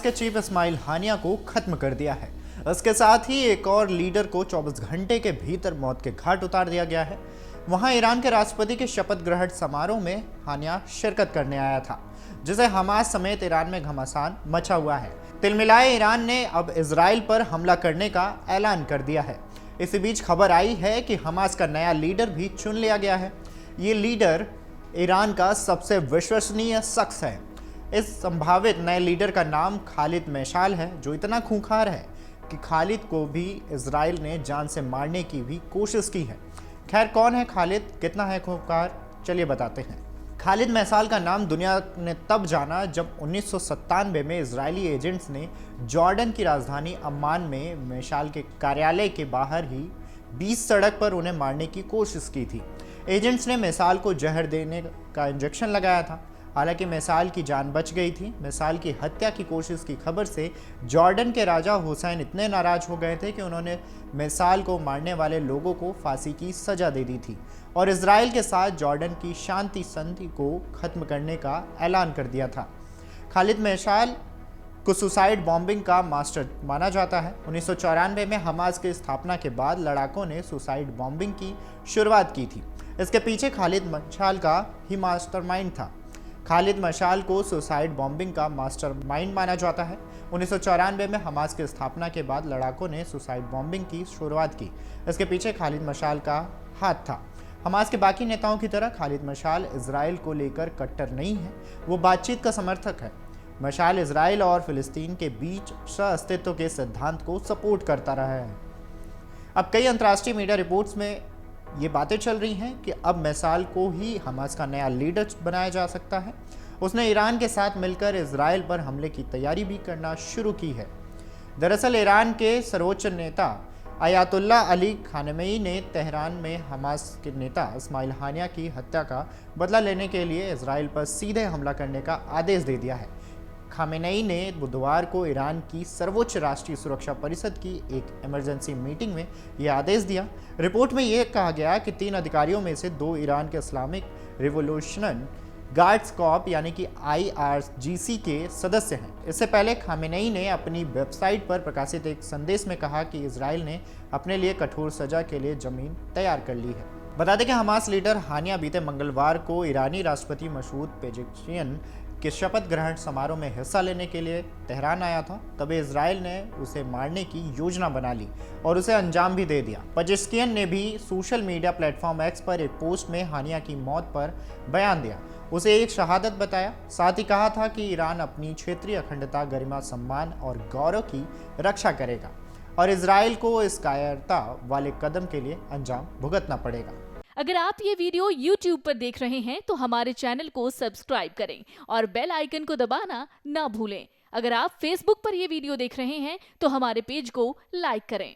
के chief Ismail हानिया को खत्म कर दिया है। इसके साथ ही एक और लीडर को 24 घंटे के भीतर मौत के घाट उतार दिया गया है। वहां ईरान के राष्ट्रपति के शपथ ग्रहण समारोह में हानिया शिरकत करने आया था, जिसे हमास समेत ईरान में घमासान मचा हुआ है। तिलमिलाए ईरान ने अब इजराइल पर हमला करने का ऐलान कर दिया है। इसी बीच खबर आई है कि हमास का नया लीडर भी चुन लिया गया है। ये लीडर ईरान का सबसे विश्वसनीय शख्स है। इस संभावित नए लीडर का नाम खालिद मैशाल है, जो इतना खूंखार है कि खालिद को भी इजराइल ने जान से मारने की भी कोशिश की है। खैर, कौन है खालिद, कितना है खूंखार, चलिए बताते हैं। खालिद मैशाल का नाम दुनिया ने तब जाना जब 1997 में इजरायली एजेंट्स ने जॉर्डन की राजधानी अम्मान में मैशाल के कार्यालय के बाहर ही 20 सड़क पर उन्हें मारने की कोशिश की थी। एजेंट्स ने मैशाल को जहर देने का इंजेक्शन लगाया था। हालांकि मैशाल की जान बच गई थी। मैशाल की हत्या की कोशिश की खबर से जॉर्डन के राजा हुसैन इतने नाराज हो गए थे कि उन्होंने मैशाल को मारने वाले लोगों को फांसी की सजा दे दी थी और इजराइल के साथ जॉर्डन की शांति संधि को खत्म करने का ऐलान कर दिया था। खालिद मैशाल को सुसाइड बॉम्बिंग का मास्टर माना जाता है। 1994 में हमास की स्थापना के बाद लड़ाकों ने सुसाइड बॉम्बिंग की शुरुआत की थी। इसके पीछे खालिद मैशाल का ही मास्टरमाइंड था। खालिद मैशाल को सुसाइड बॉम्बिंग का मास्टरमाइंड माना जाता है। 1994 में हमास की स्थापना के बाद लड़ाकों ने सुसाइड बॉम्बिंग की शुरुआत की। इसके पीछे खालिद मैशाल का हाथ था। हमास के बाकी नेताओं की तरह खालिद मैशाल इजराइल को लेकर कट्टर नहीं है, वो बातचीत का समर्थक है। मैशाल इजराइल और फिलिस्तीन के बीच सह-अस्तित्व के सिद्धांत को सपोर्ट करता रहा है। अब कई अंतर्राष्ट्रीय मीडिया रिपोर्ट्स में ये बातें चल रही हैं कि अब मैशाल को ही हमास का नया लीडर बनाया जा सकता है। उसने ईरान के साथ मिलकर इजराइल पर हमले की तैयारी भी करना शुरू की है। दरअसल ईरान के सर्वोच्च नेता अयातुल्लाह अली खामेनेई ने तेहरान में हमास के नेता इस्माइल हानिया की हत्या का बदला लेने के लिए इजराइल पर सीधे हमला करने का आदेश दे दिया है। खामेनेई ने बुधवार को ईरान की सर्वोच्च राष्ट्रीय सुरक्षा परिषद की एक इमरजेंसी मीटिंग में यह आदेश दिया। रिपोर्ट में यह कहा गया कि 3 अधिकारियों में से 2 ईरान के इस्लामिक रिवोल्यूशन गार्ड्स कॉर्प यानी कि IRGC के सदस्य हैं। इससे पहले खामेनेई ने अपनी वेबसाइट पर प्रकाशित एक संदेश में कहा कि इजराइल ने अपने लिए कठोर सजा के लिए जमीन तैयार कर ली है। बता दें कि हमास लीडर हानिया बीते मंगलवार को ईरानी राष्ट्रपति मसूद पेजेश्कियान के शपथ ग्रहण समारोह में हिस्सा लेने के लिए तेहरान आया था। तभी इजराइल ने उसे मारने की योजना बना ली और उसे अंजाम भी दे दिया। पेजेश्कियान ने भी सोशल मीडिया प्लेटफॉर्म एक्स पर एक पोस्ट में हानिया की मौत पर बयान दिया, उसे एक शहादत बताया। साथ ही कहा था कि ईरान अपनी क्षेत्रीय अखंडता, गरिमा, सम्मान और गौरव की रक्षा करेगा और इजराइल को इस कायरता वाले कदम के लिए अंजाम भुगतना पड़ेगा। अगर आप ये वीडियो YouTube पर देख रहे हैं तो हमारे चैनल को सब्सक्राइब करें और बेल आइकन को दबाना ना भूलें। अगर आप Facebook पर ये वीडियो देख रहे हैं तो हमारे पेज को लाइक करें।